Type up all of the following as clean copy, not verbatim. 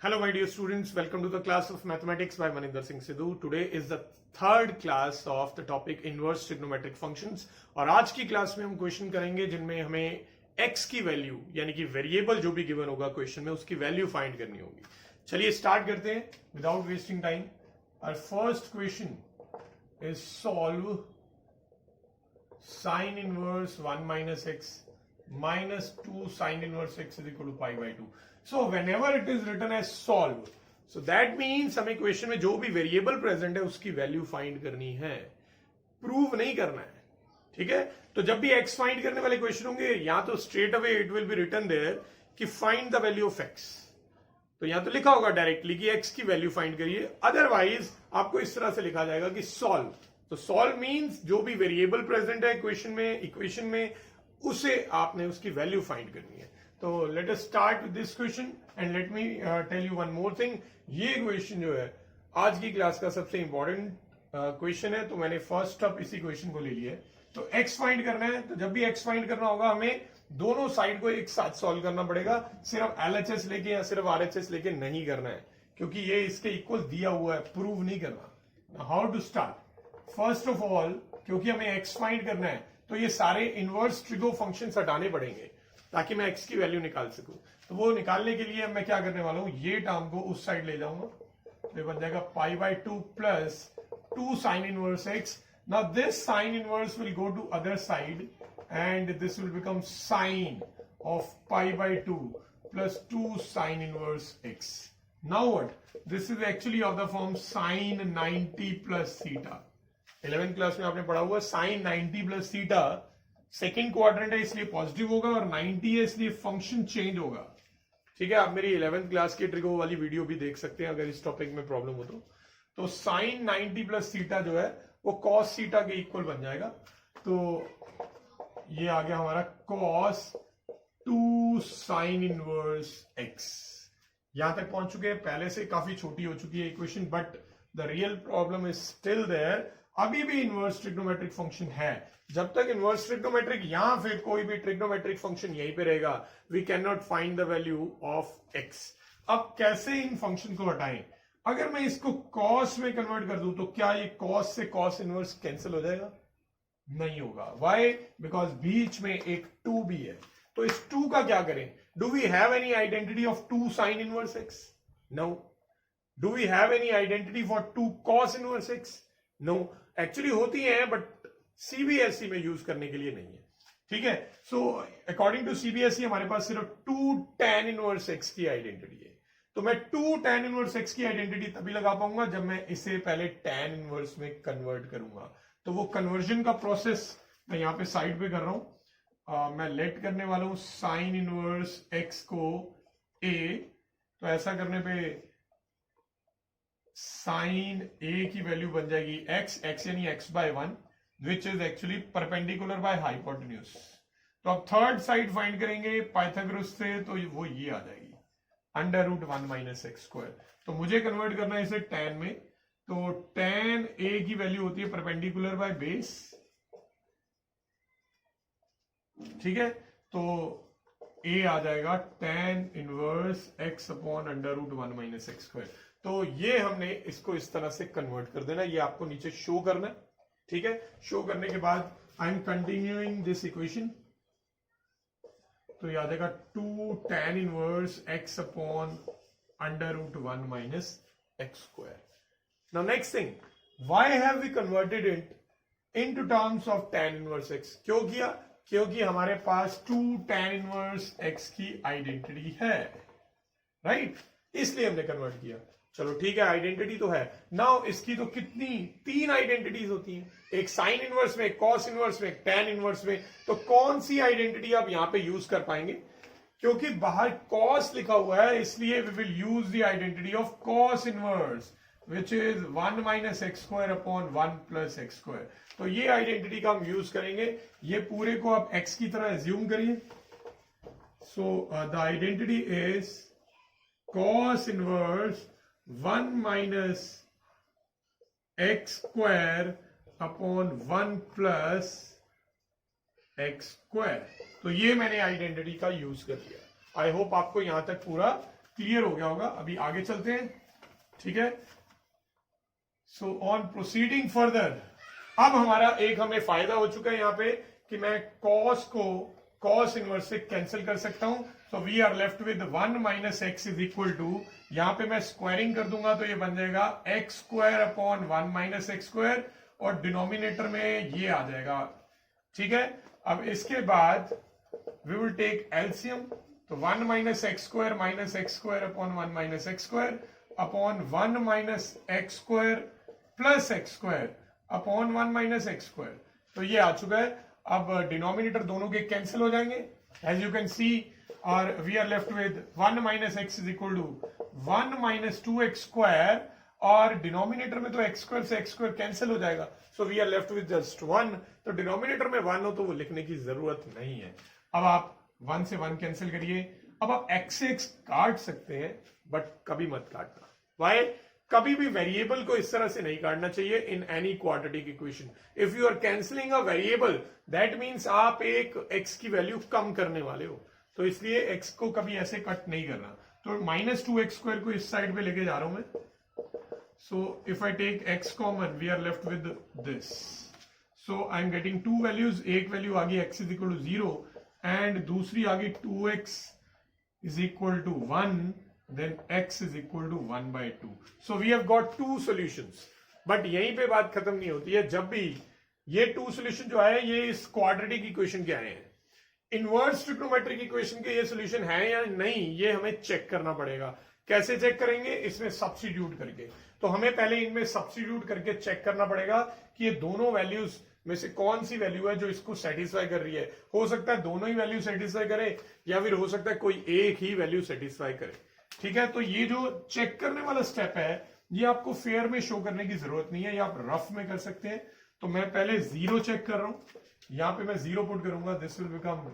Hello my dear students, welcome to the class of mathematics by Maninder Singh Sidhu. Today is the third class of the topic inverse trigonometric functions और आज की class में हम question करेंगे जिनमें हमें x की value यानी कि वेरिएबल जो भी गिवन होगा क्वेश्चन में उसकी वैल्यू फाइंड करनी होगी। चलिए स्टार्ट करते हैं without wasting time. Our first question is solve sin inverse 1 minus x minus 2 sin inverse x is equal to pi by 2. So whenever it is written as solve, so that means हमें question में जो भी variable present है उसकी value find करनी है, prove नहीं करना है। ठीक है, तो जब भी x फाइंड करने वाले क्वेश्चन होंगे या तो straight away it will be written there कि find the value of x, तो यहां तो लिखा होगा डायरेक्टली कि x की वैल्यू फाइंड करिए, अदरवाइज आपको इस तरह से लिखा जाएगा कि सॉल्व। तो सॉल्व मींस जो भी वेरिएबल प्रेजेंट है इक्वेशन में उसे आपने उसकी वैल्यू फाइंड करनी है। तो let us start with this question and let me tell you one more thing. ये क्वेश्चन जो है आज की क्लास का सबसे इंपॉर्टेंट क्वेश्चन है, तो मैंने फर्स्ट स्टेप इसी क्वेश्चन को ले लिया है। तो x फाइंड करना है, तो जब भी x फाइंड करना होगा हमें दोनों साइड को एक साथ सॉल्व करना पड़ेगा, सिर्फ LHS लेके या सिर्फ RHS लेके नहीं करना है, क्योंकि ये इसके इक्वल दिया हुआ है, प्रूव नहीं करना। How to start? First of all, क्योंकि हमें x फाइंड करना है तो ये सारे इनवर्स ट्रिगो फंक्शन हटाने पड़ेंगे ताकि मैं x की वैल्यू निकाल सकूं। तो वो निकालने के लिए मैं क्या करने वाला हूं, ये टर्म को उस साइड ले जाऊंगा, तो ये बन जाएगा pi by 2 plus 2 sine inverse x। Now this sine inverse will go to other side and this will become sine of pi by 2 plus 2 sine inverse x। Now what, this is actually of the form sine 90 plus theta. 11th class में आपने पढ़ा हुआ sine 90 plus theta second quadrant है इसलिए positive होगा और 90 है इसलिए फंक्शन चेंज होगा। ठीक है, आप मेरी 11th क्लास की ट्रिगो वाली वीडियो भी देख सकते हैं अगर इस टॉपिक में प्रॉब्लम हो तो साइन 90 प्लस थीटा जो है वो कॉस थीटा के इक्वल बन जाएगा। तो ये आ गया हमारा कॉस 2 साइन इनवर्स x। यहां तक पहुंच चुके हैं, पहले से काफी छोटी हो चुकी है equation, but the real problem is still there. अभी भी इनवर्स ट्रिग्नोमेट्रिक फंक्शन है, जब तक इनवर्स ट्रिग्नोमेट्रिक या फिर कोई भी ट्रिग्नोमेट्रिक फंक्शन यहीं पे रहेगा, we can not find the value of x। अब कैसे इन फंक्शन को हटाएं? अगर मैं इसको कॉस में कन्वर्ट कर दूं तो क्या ये कॉस से कॉस इनवर्स कैंसिल हो जाएगा? नहीं होगा। वाई? बिकॉज बीच में एक 2 भी है। तो इस 2 का क्या करें? Do we have any identity of 2 sine inverse x? No. Do we have any identity for 2 cos inverse x? No. Actually होती है बट सीबीएसई में यूज करने के लिए नहीं है। ठीक है, सो अकॉर्डिंग टू सीबीएसई हमारे पास सिर्फ 2 tan इनवर्स x की आइडेंटिटी है। तो मैं 2 tan इनवर्स x की आइडेंटिटी तभी लगा पाऊंगा जब मैं इसे पहले tan इनवर्स में कन्वर्ट करूंगा। तो वो कन्वर्जन का प्रोसेस मैं यहां पे साइड पे कर रहा हूं। मैं लेट करने वाला हूं साइन इनवर्स x को a, तो ऐसा करने पे साइन a की वैल्यू बन जाएगी x यानी x by 1 which is actually perpendicular by hypotenuse. तो अब थर्ड साइड फाइंड करेंगे पाइथागोरस से, तो वो ये आ जाएगी under root 1 minus X square. तो मुझे कन्वर्ट करना है इसे tan में, तो tan a की वैल्यू होती है परपेंडिकुलर बाय बेस। ठीक है, तो a आ जाएगा tan inverse x upon under root 1 minus X square. तो ये हमने इसको इस तरह से कन्वर्ट कर देना, ये आपको नीचे शो करना है। ठीक है, शो करने के बाद I am continuing this equation, तो याद आएगा 2 tan inverse x upon under root 1 minus X square. Now next thing, why have we converted it into terms of tan inverse x? क्यों किया? क्योंकि हमारे पास 2 tan इनवर्स x की identity है, राइट? इसलिए हमने कन्वर्ट किया। चलो ठीक है, आइडेंटिटी तो है। नाउ इसकी तो कितनी 3 आइडेंटिटीज होती हैं, एक साइन इनवर्स में, एक कॉस इनवर्स में, एक टैन इनवर्स में। तो कौन सी आइडेंटिटी आप यहां पे यूज कर पाएंगे? क्योंकि बाहर कॉस लिखा हुआ है इसलिए we will use the identity of cos inverse which is 1 minus X square upon 1 plus X square. तो ये आइडेंटिटी का हम यूज करेंगे। ये पूरे को आप x की तरह एज्यूम करिए। So the identity is cos inverse 1 minus X square upon 1 plus X square. तो ये मैंने आइडेंटिटी का यूज कर लिया। आई होप आपको यहां तक पूरा क्लियर हो गया होगा। अभी आगे चलते हैं, ठीक है। सो ऑन प्रोसीडिंग फर्दर, अब हमारा एक हमें फायदा हो चुका है यहां पे कि मैं कॉस को कॉस इनवर्स से कैंसिल कर सकता हूं। So we are left with 1 minus X is equal to, यहां पे मैं स्क्वायरिंग कर दूंगा तो ये बन जाएगा x square upon 1 minus X square, और डिनोमिनेटर में ये आ जाएगा, ठीक है। अब इसके बाद वी विल टेक एलसीएम, तो 1 minus X square upon 1 minus X square upon 1 minus X square plus X square upon 1 minus X square, तो ये आ चुका है। अब डिनोमिनेटर दोनों के कैंसिल हो जाएंगे, एज यू कैन सी, और we are left with 1 minus X is equal to 1 minus 2 X square, और डिनोमिनेटर में तो एक्स स्क्वायर से एक्स स्क्वायर कैंसिल हो जाएगा, so we are left with just 1। तो डिनोमिनेटर में 1 हो तो वो लिखने की जरूरत नहीं है। अब आप 1 से 1 कैंसिल करिए। अब आप एक्स से एक्स काट सकते हैं, बट कभी मत काटना। वाई? कभी भी वेरिएबल को इस तरह से नहीं काटना चाहिए in any quadratic equation. If you are cancelling a variable, that means आप एक एक्स की वैल्यू कम करने वाले हो, तो इसलिए एक्स को कभी ऐसे कट नहीं करना। तो माइनस 2 एक्स स्क्वायर को इस साइड पे लेके जा रहा हूं मैं। So if I take x common, we are left with this. So I am getting two values. एक वैल्यू आ गई x is equal to 0 and दूसरी आ गई 2x is equal to 1, then x is equal to 1 by 2. So we have got two solutions. But यहीं पे बात खत्म नहीं होती है। जब भी ये two solution जो आए ये इस quadratic equation के आए हैं, इनवर्स ट्रिग्नोमेट्रिक इक्वेशन के ये सोल्यूशन है या नहीं, ये हमें चेक करना पड़ेगा। कैसे चेक करेंगे? इसमें सब्स्टिट्यूट करके। तो हमें पहले इनमें सब्स्टिट्यूट करके चेक करना पड़ेगा कि ये दोनों वैल्यूज में से कौन सी वैल्यू है जो इसको सेटिस्फाई कर रही है। हो सकता है दोनों ही वैल्यू सेटिस्फाई करे, या फिर हो सकता है कोई एक ही वैल्यू सेटिस्फाई करे, ठीक है। तो ये जो चेक करने वाला स्टेप है, ये आपको फेयर में शो करने की जरूरत नहीं है, ये आप रफ में कर सकते हैं। तो मैं पहले 0 चेक कर रहा हूं, यहां पे मैं 0 पुट करूंगा, this will become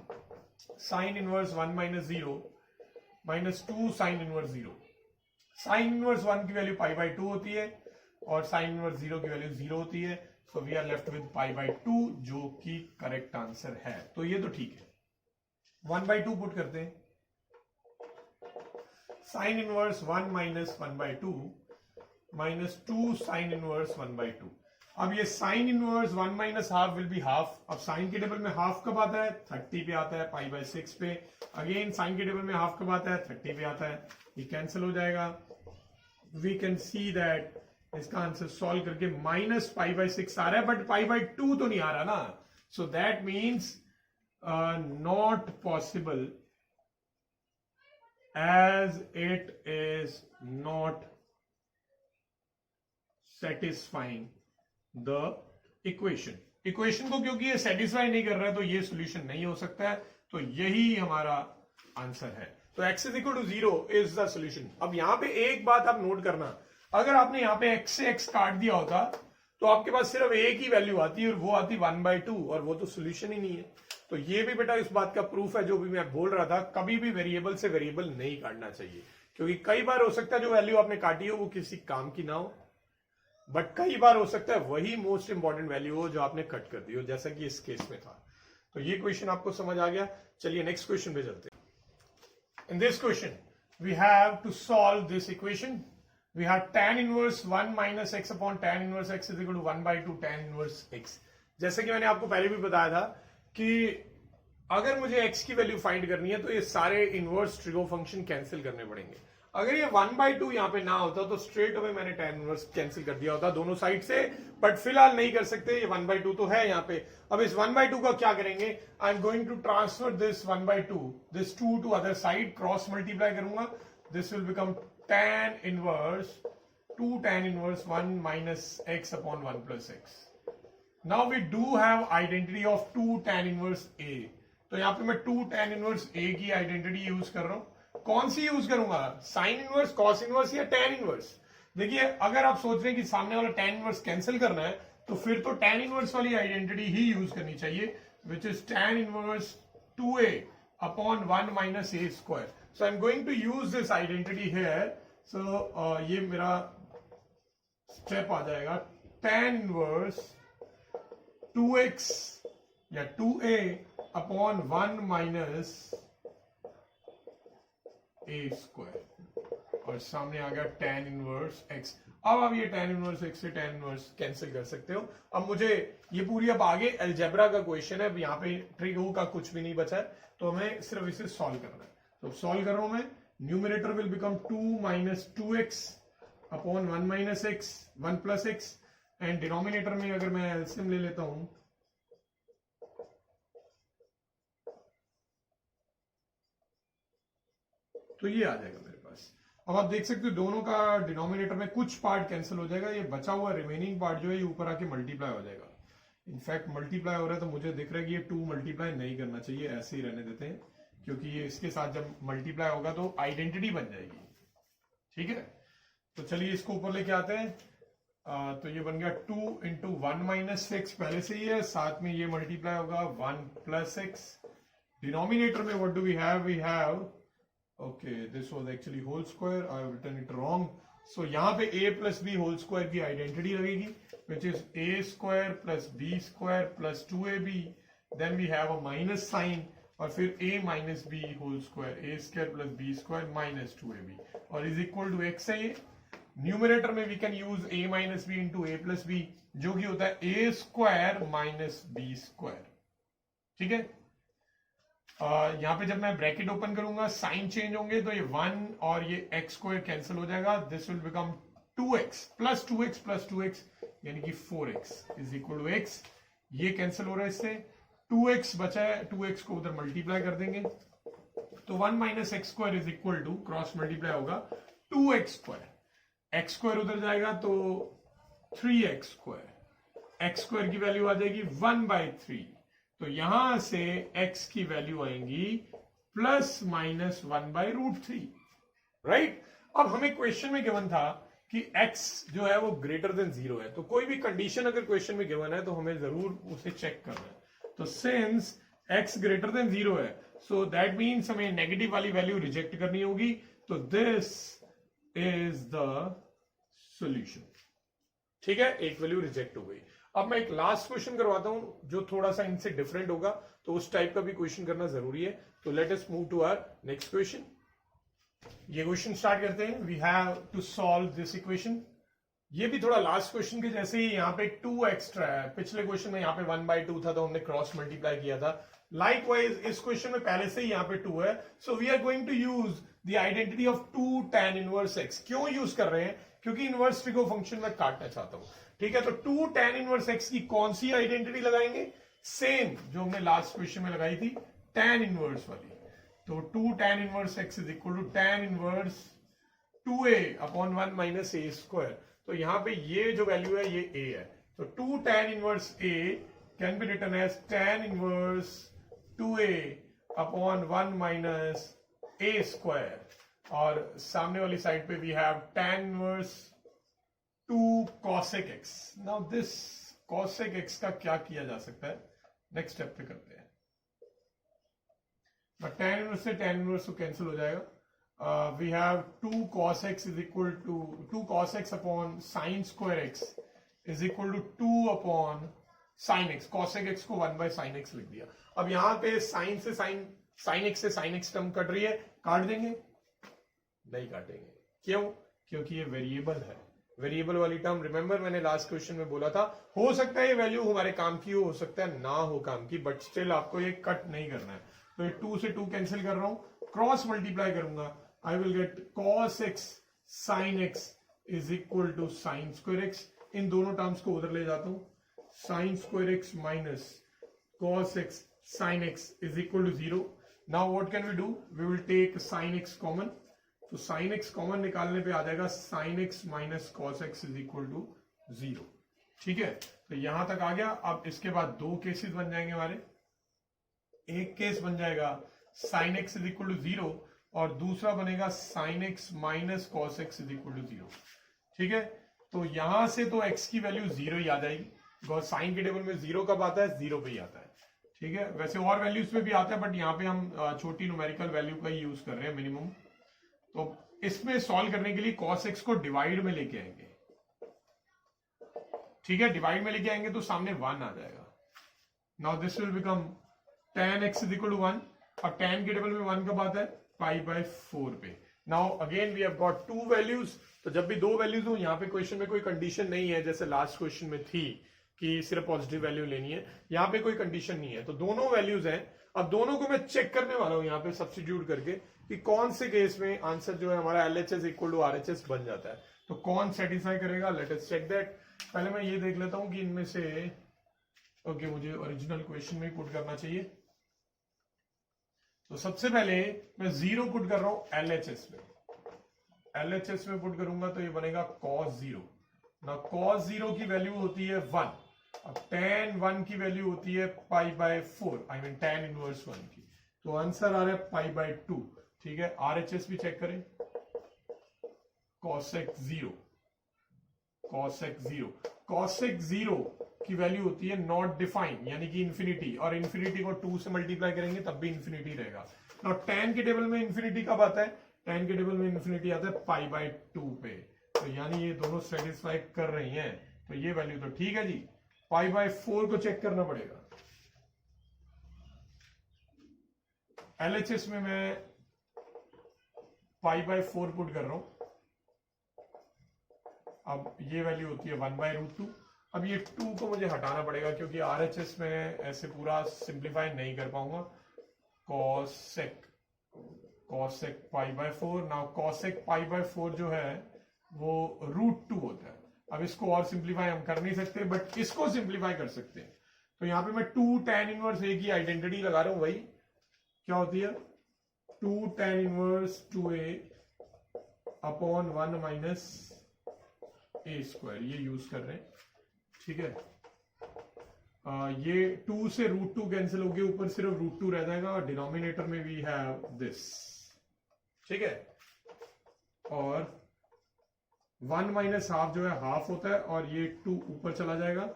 sine inverse 1 minus 0 minus 2 sine inverse 0। Sine inverse 1 की वैल्यू पाई बाई 2 होती है और साइन इनवर्स 0 की वैल्यू 0 होती है। So we are left with pi by 2, जो कि करेक्ट आंसर है। तो ये तो ठीक है। 1 बाई 2 पुट करते हैं, sine inverse 1 minus 1 by 2 minus 2 sine inverse 1 by 2। अब ये sine inverse 1 minus half will be half. अब साइन के टेबल में हाफ कब आता है? 30 पे आता है, पाई बाई 6 पे। अगेन साइन के टेबल में हाफ कब आता है? 30 पे आता है। ये कैंसिल हो जाएगा। वी कैन सी दैट इसका आंसर सॉल्व करके माइनस पाई बाई 6 आ रहा है, बट पाई बाई 2 तो नहीं आ रहा ना। So that means not possible, as it is not satisfying the equation को, क्योंकि ये सेटिस्फाई नहीं कर रहा है तो ये सोल्यूशन नहीं हो सकता है। तो यही हमारा आंसर है। तो x is equal to 0 is the solution. अब यहां पे एक बात आप नोट करना, अगर आपने यहां पे x से x काट दिया होता तो आपके पास सिर्फ एक ही वैल्यू आती और वो आती 1 बाई 2, और वो तो सोल्यूशन ही नहीं है। तो ये भी बेटा इस बात का प्रूफ है जो भी मैं बोल रहा था, कभी भी वेरिएबल से वेरिएबल नहीं काटना चाहिए, क्योंकि कई बार हो सकता है जो वैल्यू आपने काटी हो वो किसी काम की ना हो, बट कई बार हो सकता है वही मोस्ट इंपॉर्टेंट वैल्यू हो जो आपने कट कर दी हो, जैसा कि इस केस में था। तो ये क्वेश्चन आपको समझ आ गया। चलिए नेक्स्ट क्वेश्चन पे चलते हैं। In this question we have to solve this equation. We have tan inverse 1 minus X upon tan inverse x is equal to 1 by 2 tan inverse x। जैसे कि मैंने आपको पहले भी बताया था कि अगर मुझे x की वैल्यू फाइंड करनी है तो ये सारे इनवर्स ट्रिगो फंक्शन कैंसिल करने पड़ेंगे। अगर ये 1 बाई 2 यहां पे ना होता तो स्ट्रेट अवे मैंने tan इनवर्स कैंसिल कर दिया होता दोनों साइड से, बट फिलहाल नहीं कर सकते, ये 1 बाई 2 तो है यहाँ पे। अब इस 1 बाई 2 का क्या करेंगे? I am going to transfer this 1 by 2 this 2 to other side, cross multiply करूंगा, this will become tan inverse 2 tan inverse 1 minus x upon 1 plus x। Now we do have identity of 2 tan inverse a। तो यहाँ पे मैं 2 tan inverse a की identity use कर रहा हूं। कौन सी यूज करूंगा? साइन इनवर्स, कॉस इनवर्स या tan इनवर्स? देखिए अगर आप सोच रहे हैं कि सामने वाला tan इनवर्स कैंसिल करना है तो फिर तो tan इनवर्स वाली आइडेंटिटी ही यूज करनी चाहिए, which is tan inverse 2a upon 1 minus a square. So I am going to use this identity here. So ये मेरा स्टेप आ जाएगा, tan इनवर्स 2x या 2a अपॉन 1 माइनस ए स्क्वायर और सामने आ गया tan इनवर्स x। अब आप ये tan इनवर्स x से tan इनवर्स कैंसिल कर सकते हो। अब मुझे ये पूरी अब आगे अलजेब्रा का क्वेश्चन है, अब यहाँ पे ट्रिगो का कुछ भी नहीं बचा है, तो हमें सिर्फ इसे सॉल्व करना है। तो सॉल्व कर रहा हूं मैं। Numerator will become 2 minus 2x upon 1 minus x 1 plus x and denominator में अगर मैं एलसीएम ले लेता हूं तो ये आ जाएगा मेरे पास। अब आप देख सकते हो दोनों का डिनोमिनेटर में कुछ पार्ट कैंसिल हो जाएगा, ये बचा हुआ रिमेनिंग पार्ट जो है ये ऊपर आके मल्टीप्लाई हो जाएगा। इनफैक्ट मल्टीप्लाई हो रहा है तो मुझे दिख रहा है कि ये 2 मल्टीप्लाई नहीं करना चाहिए, ऐसे ही रहने देते हैं, क्योंकि ये इसके साथ जब मल्टीप्लाई होगा तो आइडेंटिटी बन जाएगी। ठीक है, तो चलिए इसको ऊपर लेके आते हैं। तो ये बन गया 2 इंटू 1 माइनस एक्स पहले से ही है, साथ में ये मल्टीप्लाई होगा 1 प्लस एक्स। डिनोमिनेटर में what do we have okay, this was actually whole square, I have written it wrong, so यहाँ पे a plus b whole square की आइडेंटिटी लगेगी, which is a square plus b square plus 2ab, then we have a minus sign और फिर a minus b whole square, a square plus b square minus 2ab और is equal to x है ये। Numerator में we can use a minus b into a plus b जो कि होता है a square minus b square। ठीक है, यहाँ पे जब मैं ब्रैकेट ओपन करूंगा साइन चेंज होंगे तो ये 1 और ये x स्क्वायर कैंसिल हो जाएगा, this will become 2x plus 2x plus 2x यानी कि 4x is equal to x। ये कैंसिल हो रहा है इससे, 2x बचा है, 2x को उधर मल्टीप्लाई कर देंगे तो 1 minus X square is equal to cross multiply होगा 2x स्क्वायर, x स्क्वायर उधर जाएगा तो 3x स्क्वायर, x स्क्वायर की वैल्यू आ जाएगी 1/3, तो यहां से x की वैल्यू आएंगी प्लस माइनस 1/√3। राइट, अब हमें क्वेश्चन में गिवन था कि x जो है वो ग्रेटर देन 0 है, तो कोई भी कंडीशन अगर क्वेश्चन में गिवन है तो हमें जरूर उसे चेक करना है। तो सिंस x ग्रेटर देन 0 है, सो दैट मीन्स हमें नेगेटिव वाली वैल्यू रिजेक्ट करनी होगी, तो दिस इज द सॉल्यूशन। ठीक है, एक वैल्यू रिजेक्ट हो गई। अब मैं एक लास्ट क्वेश्चन करवाता हूं जो थोड़ा सा इनसे डिफरेंट होगा, तो उस टाइप का भी क्वेश्चन करना जरूरी है। तो let us move to our next question. ये क्वेश्चन स्टार्ट करते हैं। We have to solve this equation. ये भी थोड़ा लास्ट क्वेश्चन के जैसे ही, यहाँ पे 2 एक्स्ट्रा है, पिछले क्वेश्चन में यहाँ पे 1/2 था तो हमने क्रॉस मल्टीप्लाई किया था। लाइकवाइज इस क्वेश्चन में पहले से ही यहाँ पे 2 है, so we are going to use the identity of 2 tan inverse x। क्यों यूज कर रहे हैं? क्योंकि इनवर्स ट्रिगो फंक्शन में काटना चाहता हूं। ठीक है, तो 2 tan इनवर्स x की कौन सी आइडेंटिटी लगाएंगे? सेम जो हमने लास्ट क्वेश्चन में लगाई थी, tan इनवर्स वाली। तो 2 tan inverse x is equal to tan inverse 2a upon 1 minus a square. तो यहां पे ये जो वैल्यू है ये a है, तो 2 tan inverse a can be written as tan inverse 2a upon 1 minus a square, और सामने वाली साइड पे we have tan inverse 2 cosec x। Now this cosec x का क्या किया जा सकता है, नेक्स्ट स्टेप पे करते हैं। बट tan इनवर्स से tan इनवर्स तो कैंसिल हो जाएगा। We have 2 cos x is equal to 2 cos x upon sin square x is equal to 2 upon sin x। cosec x को 1/sin x लिख दिया। अब यहां पे sin से sin x से sin x टर्म कट रही है, काट देंगे? नहीं काटेंगे। क्यों? क्योंकि ये वेरिएबल है। वेरिएबल वाली टर्म रिमेंबर मैंने लास्ट क्वेश्चन में बोला था, हो सकता है ये वैल्यू हमारे काम की हो सकता है ना हो काम की, बट स्टिल आपको ये कट नहीं करना है। तो ये 2 से 2 कैंसिल कर रहा हूं, क्रॉस मल्टीप्लाई करूंगा, I will get cos x sin x is equal to sin square x। इन दोनों टर्म्स को उधर ले जाता हूं, sin square x minus cos x sin x is equal to 0। Now what can we do? We will take sin x common, तो sin x common निकालने पे आ जाएगा sin x minus cos x is equal to 0। ठीक है, तो यहां तक आ गया। अब इसके बाद 2 केसेस बन जाएंगे हमारे। एक केस बन जाएगा sin x is equal to 0 और दूसरा बनेगा sin x minus cos x is equal to 0। ठीक है, तो यहां से तो x की वैल्यू 0 ही आ जाएगी, बिकॉज साइन के टेबल में 0 कब आता है? 0 पे ही आता है। ठीक है, वैसे और वैल्यूज पे भी आता है, बट यहाँ पे हम छोटी न्यूमेरिकल वैल्यू का ही यूज कर रहे हैं मिनिमम। तो इसमें सॉल्व करने के लिए cos x को डिवाइड में लेके आएंगे। ठीक है, डिवाइड में लेके आएंगे तो सामने 1 आ जाएगा। Now this will become tan x is equal to 1, और tan के टेबल में 1 कब आता है? π/4 पे। Now again we have got two values, तो जब भी दो वैल्यूज हो, यहाँ पे क्वेश्चन में कोई कंडीशन नहीं है जैसे लास्ट क्वेश्चन में थी कि सिर्फ पॉजिटिव वैल्यू लेनी है, यहाँ पे कोई कंडीशन नहीं है, तो दोनों वैल्यूज हैं। अब दोनों को मैं चेक करने वाला हूं यहाँ पे सब्स्टिट्यूट करके कि कौन से केस में आंसर जो है हमारा LHS इक्वल टू RHS बन जाता है, तो कौन सेटिस्फाई करेगा, लेट अस चेक दैट। पहले मैं ये देख लेता हूं कि इनमें से ओके मुझे ओरिजिनल क्वेश्चन में पुट करना चाहिए। तो सबसे पहले मैं 0 पुट कर रहा हूं LHS में, LHS में पुट करूंगा तो ये बनेगा cos 0 ना, cos 0 की वैल्यू होती है 1, अब tan 1 की वैल्यू होती है π/4, आई मीन tan इनवर्स 1 की, तो आंसर आ रहा है π/2। ठीक है, RHS भी चेक करें, cosec 0, cosec 0, cosec 0 की वैल्यू होती है नॉट डिफाइंड यानी कि इंफिनिटी, और इंफिनिटी को 2 से मल्टीप्लाई करेंगे तब भी इंफिनिटी रहेगा। ना tan के टेबल में इंफिनिटी कब आता है, tan के टेबल में इंफिनिटी आता है π/2 पे, तो यानी ये दोनों सेटिस्फाई कर रही हैं, तो ये वैल्यू तो ठीक है जी। π/4 को चेक करना पड़ेगा, LHS में मैं π/4 पुट कर रहा हूं, अब ये वैल्यू होती है 1/√2। अब ये 2 को मुझे हटाना पड़ेगा क्योंकि RHS में ऐसे पूरा सिंप्लीफाई नहीं कर पाऊंगा। cosec π/4, नाउ cosec π/4 जो है वो √2 होता है। अब इसको और सिंप्लीफाई हम कर नहीं सकते, बट इसको सिंप्लीफाई कर सकते हैं, तो यहां पे मैं 2 tan इनवर्स A की आइडेंटिटी लगा रहा हूं, वही क्या होती है 2 tan inverse 2A upon 1 minus A², ये यूज कर रहे हैं। ठीक है, ये 2 से √2 कैंसिल हो गया, ऊपर सिर्फ √2 रह जाएगा, और डिनोमिनेटर में वी हैव दिस। ठीक है, और 1 माइनस हाफ जो है हाफ होता है, और ये 2 ऊपर चला जाएगा,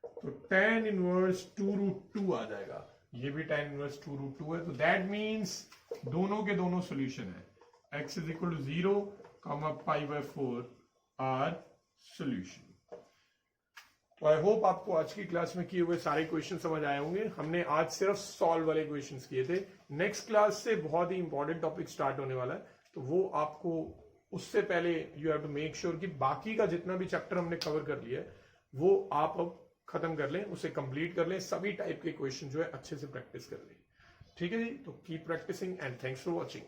तो tan इनवर्स 2√2 आ जाएगा, ये भी tan इनवर्स 2√2 है, तो दैट मीन्स दोनों के दोनों सोल्यूशन है, x is equal to 0, π/4 are solution. तो आई होप आपको आज की क्लास में किए हुए सारे क्वेश्चन समझ आए होंगे। हमने आज सिर्फ सॉल्व वाले क्वेश्चंस किए थे, नेक्स्ट क्लास से बहुत ही इंपॉर्टेंट टॉपिक स्टार्ट होने वाला है, तो वो आपको उससे पहले you have to make sure कि बाकी का जितना भी चैप्टर हमने कवर कर लिया है वो आप अब खत्म कर लें, उसे कंप्लीट कर लें, सभी टाइप के क्वेश्चन जो है अच्छे से प्रैक्टिस कर लें। ठीक है जी, तो keep practising and thanks for watching.